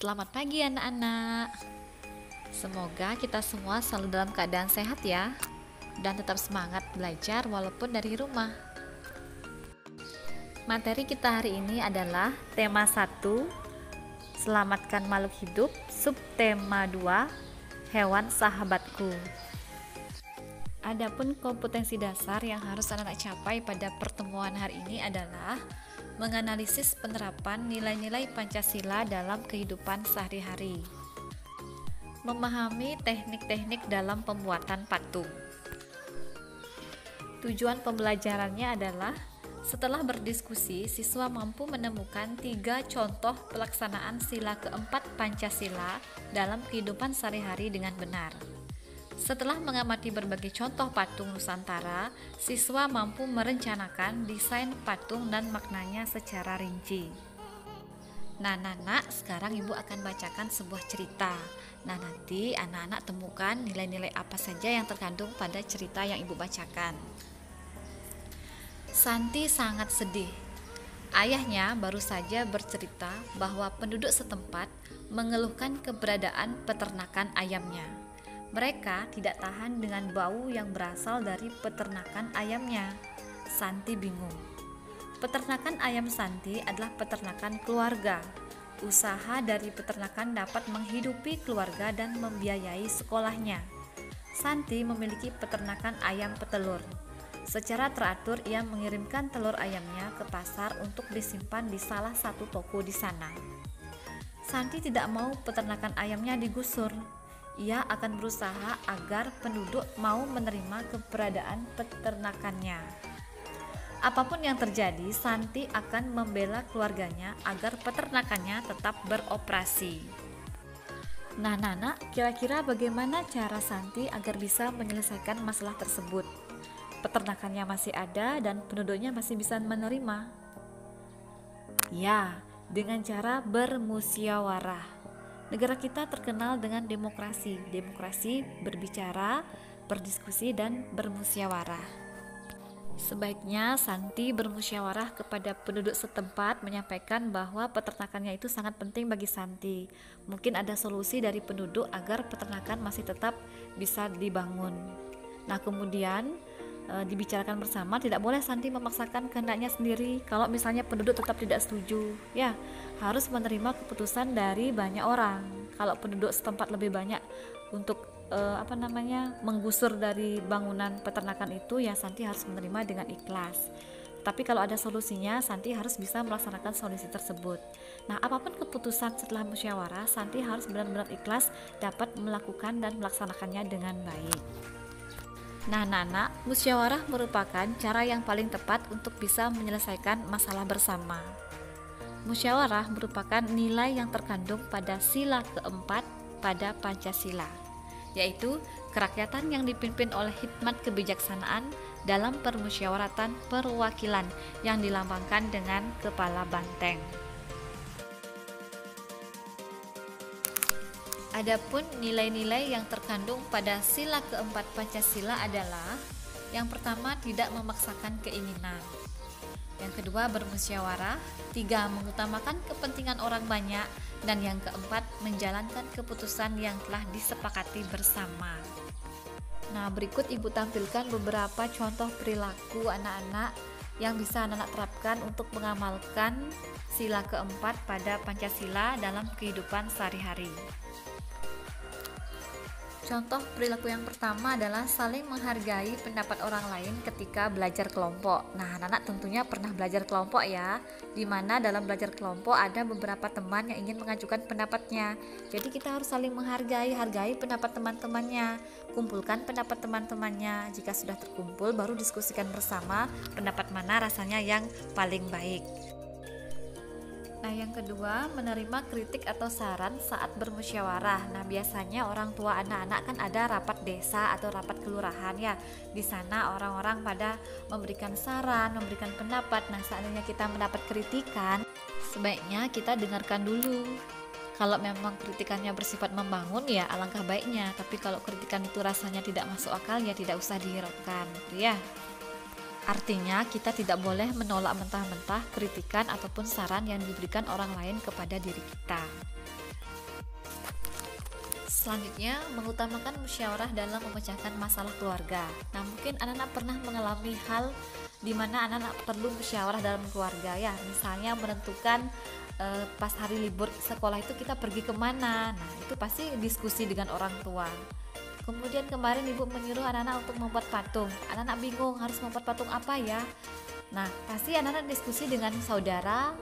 Selamat pagi anak-anak. Semoga kita semua selalu dalam keadaan sehat ya, dan tetap semangat belajar walaupun dari rumah. Materi kita hari ini adalah tema 1, Selamatkan makhluk hidup, subtema 2, Hewan sahabatku. Adapun kompetensi dasar yang harus anak-anak capai pada pertemuan hari ini adalah menganalisis penerapan nilai-nilai Pancasila dalam kehidupan sehari-hari, memahami teknik-teknik dalam pembuatan patung. Tujuan pembelajarannya adalah setelah berdiskusi, siswa mampu menemukan 3 contoh pelaksanaan sila keempat Pancasila dalam kehidupan sehari-hari dengan benar. Setelah mengamati berbagai contoh patung Nusantara, siswa mampu merencanakan desain patung dan maknanya secara rinci. Nah, anak-anak, sekarang Ibu akan bacakan sebuah cerita. Nah, nanti anak-anak temukan nilai-nilai apa saja yang terkandung pada cerita yang Ibu bacakan. Santi sangat sedih. Ayahnya baru saja bercerita bahwa penduduk setempat mengeluhkan keberadaan peternakan ayamnya. Mereka tidak tahan dengan bau yang berasal dari peternakan ayamnya. Santi bingung. Peternakan ayam Santi adalah peternakan keluarga. Usaha dari peternakan dapat menghidupi keluarga dan membiayai sekolahnya. Santi memiliki peternakan ayam petelur. Secara teratur ia mengirimkan telur ayamnya ke pasar untuk disimpan di salah satu toko di sana. Santi tidak mau peternakan ayamnya digusur. Ia akan berusaha agar penduduk mau menerima keberadaan peternakannya. Apapun yang terjadi, Santi akan membela keluarganya agar peternakannya tetap beroperasi. Nah, Nana, kira-kira bagaimana cara Santi agar bisa menyelesaikan masalah tersebut? Peternakannya masih ada dan penduduknya masih bisa menerima. Ya, dengan cara bermusyawarah. Negara kita terkenal dengan demokrasi. Demokrasi berbicara, berdiskusi, dan bermusyawarah. Sebaiknya Santi bermusyawarah kepada penduduk setempat, menyampaikan bahwa peternakannya itu sangat penting bagi Santi. Mungkin ada solusi dari penduduk agar peternakan masih tetap bisa dibangun. Nah, kemudian dibicarakan bersama, tidak boleh Santi memaksakan kehendaknya sendiri. Kalau misalnya penduduk tetap tidak setuju, ya harus menerima keputusan dari banyak orang. Kalau penduduk setempat lebih banyak untuk menggusur dari bangunan peternakan itu, ya Santi harus menerima dengan ikhlas. Tapi kalau ada solusinya, Santi harus bisa melaksanakan solusi tersebut. Nah, apapun keputusan setelah musyawarah, Santi harus benar-benar ikhlas dapat melakukan dan melaksanakannya dengan baik. Nah, Nana, musyawarah merupakan cara yang paling tepat untuk bisa menyelesaikan masalah bersama. Musyawarah merupakan nilai yang terkandung pada sila keempat pada Pancasila, yaitu kerakyatan yang dipimpin oleh hikmat kebijaksanaan dalam permusyawaratan perwakilan yang dilambangkan dengan kepala banteng. Adapun nilai-nilai yang terkandung pada sila keempat Pancasila adalah: yang pertama, tidak memaksakan keinginan; yang kedua, bermusyawarah; 3, mengutamakan kepentingan orang banyak; dan yang keempat, menjalankan keputusan yang telah disepakati bersama. Nah, berikut Ibu tampilkan beberapa contoh perilaku anak-anak yang bisa anak-anak terapkan untuk mengamalkan sila keempat pada Pancasila dalam kehidupan sehari-hari. Contoh perilaku yang pertama adalah saling menghargai pendapat orang lain ketika belajar kelompok. Nah, anak-anak tentunya pernah belajar kelompok ya, di mana dalam belajar kelompok ada beberapa teman yang ingin mengajukan pendapatnya. Jadi kita harus saling hargai pendapat teman-temannya, kumpulkan pendapat teman-temannya. Jika sudah terkumpul, baru diskusikan bersama pendapat mana rasanya yang paling baik. Nah, yang kedua, menerima kritik atau saran saat bermusyawarah. Nah, biasanya orang tua anak-anak kan ada rapat desa atau rapat kelurahan ya. Di sana orang-orang pada memberikan saran, memberikan pendapat. Nah, seandainya kita mendapat kritikan, sebaiknya kita dengarkan dulu. Kalau memang kritikannya bersifat membangun, ya alangkah baiknya. Tapi kalau kritikan itu rasanya tidak masuk akal, ya tidak usah dihiraukan, gitu ya. Artinya kita tidak boleh menolak mentah-mentah kritikan ataupun saran yang diberikan orang lain kepada diri kita. Selanjutnya, mengutamakan musyawarah dalam memecahkan masalah keluarga. Nah, mungkin anak-anak pernah mengalami hal di mana anak-anak perlu musyawarah dalam keluarga ya. Misalnya menentukan pas hari libur sekolah itu kita pergi kemana. Nah, itu pasti diskusi dengan orang tua. Kemudian kemarin ibu menyuruh anak-anak untuk membuat patung. Anak-anak bingung harus membuat patung apa ya. Nah, pasti anak-anak diskusi dengan saudara,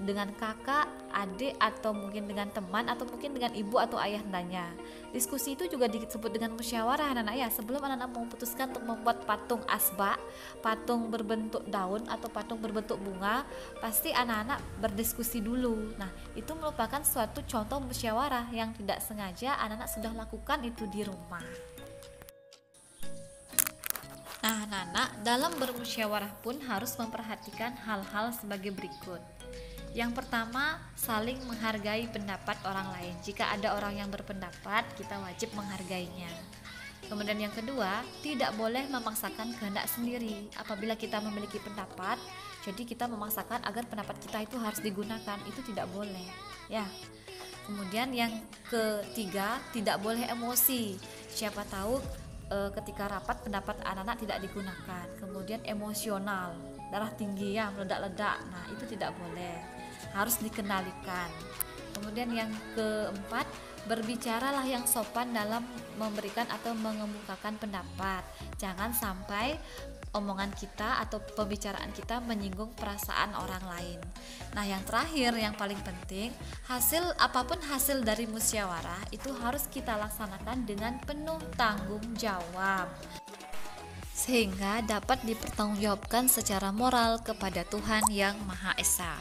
dengan kakak, adik, atau mungkin dengan teman, atau mungkin dengan ibu atau ayahandanya. Diskusi itu juga disebut dengan musyawarah anak-anak ya. Sebelum anak-anak memutuskan untuk membuat patung asbak, patung berbentuk daun atau patung berbentuk bunga, pasti anak-anak berdiskusi dulu. Nah, itu merupakan suatu contoh musyawarah yang tidak sengaja anak-anak sudah lakukan itu di rumah. Nah, anak-anak dalam bermusyawarah pun harus memperhatikan hal-hal sebagai berikut. Yang pertama, saling menghargai pendapat orang lain. Jika ada orang yang berpendapat, kita wajib menghargainya. Kemudian yang kedua, tidak boleh memaksakan kehendak sendiri. Apabila kita memiliki pendapat, jadi kita memaksakan agar pendapat kita itu harus digunakan, itu tidak boleh. Ya. Kemudian yang ketiga, tidak boleh emosi. Siapa tahu ketika rapat pendapat anak-anak tidak digunakan. Kemudian emosional, darah tinggi ya, meledak-ledak. Nah, itu tidak boleh. Harus dikendalikan. Kemudian yang keempat, berbicaralah yang sopan dalam memberikan atau mengemukakan pendapat. Jangan sampai omongan kita atau pembicaraan kita menyinggung perasaan orang lain. Nah, yang terakhir yang paling penting, apapun hasil dari musyawarah itu harus kita laksanakan dengan penuh tanggung jawab, sehingga dapat dipertanggungjawabkan secara moral kepada Tuhan yang Maha Esa.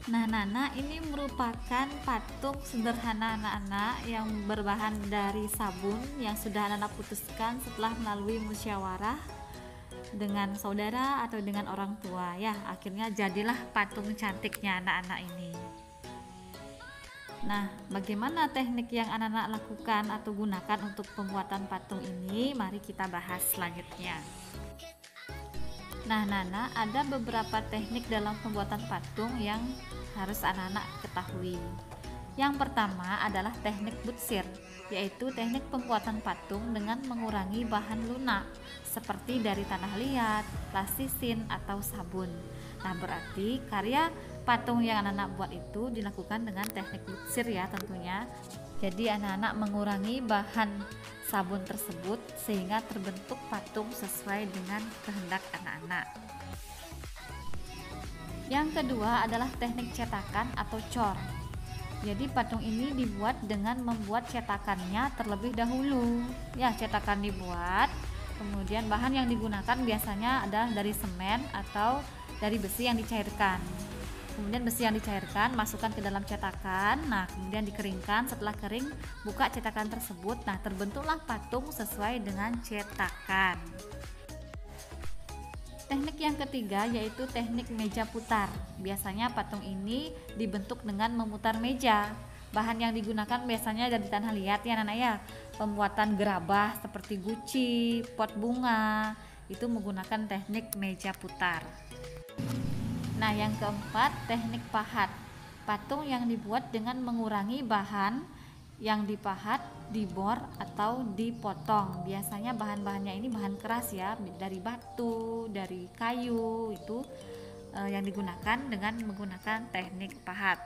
Nah, Nana, ini merupakan patung sederhana anak-anak yang berbahan dari sabun yang sudah anak-anak putuskan setelah melalui musyawarah dengan saudara atau dengan orang tua ya. Akhirnya jadilah patung cantiknya anak-anak ini. Nah, bagaimana teknik yang anak-anak lakukan atau gunakan untuk pembuatan patung ini? Mari kita bahas selanjutnya. Nah, Nana, ada beberapa teknik dalam pembuatan patung yang harus anak-anak ketahui. Yang pertama adalah teknik butsir, yaitu teknik pembuatan patung dengan mengurangi bahan lunak seperti dari tanah liat, plastisin, atau sabun. Nah, berarti karya patung yang anak-anak buat itu dilakukan dengan teknik butsir ya tentunya. Jadi anak-anak mengurangi bahan sabun tersebut sehingga terbentuk patung sesuai dengan kehendak anak-anak. Yang kedua adalah teknik cetakan atau cor. Jadi patung ini dibuat dengan membuat cetakannya terlebih dahulu. Ya, cetakan dibuat, kemudian bahan yang digunakan biasanya adalah dari semen atau dari besi yang dicairkan. Kemudian besi yang dicairkan masukkan ke dalam cetakan. Nah, kemudian dikeringkan. Setelah kering, buka cetakan tersebut. Nah, terbentuklah patung sesuai dengan cetakan. Teknik yang ketiga yaitu teknik meja putar. Biasanya patung ini dibentuk dengan memutar meja. Bahan yang digunakan biasanya dari tanah liat ya anak-anak ya. Pembuatan gerabah seperti guci, pot bunga, itu menggunakan teknik meja putar. Nah, yang keempat, teknik pahat. Patung yang dibuat dengan mengurangi bahan yang dipahat, dibor, atau dipotong. Biasanya bahan-bahannya ini bahan keras ya, dari batu, dari kayu, itu yang digunakan dengan menggunakan teknik pahat.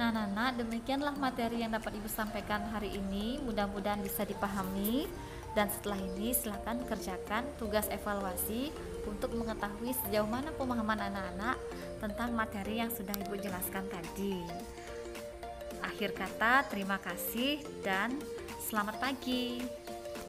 Nah, Nana, demikianlah materi yang dapat Ibu sampaikan hari ini. Mudah-mudahan bisa dipahami. Dan setelah ini silakan kerjakan tugas evaluasi untuk mengetahui sejauh mana pemahaman anak-anak tentang materi yang sudah Ibu jelaskan tadi. Akhir kata, terima kasih dan selamat pagi.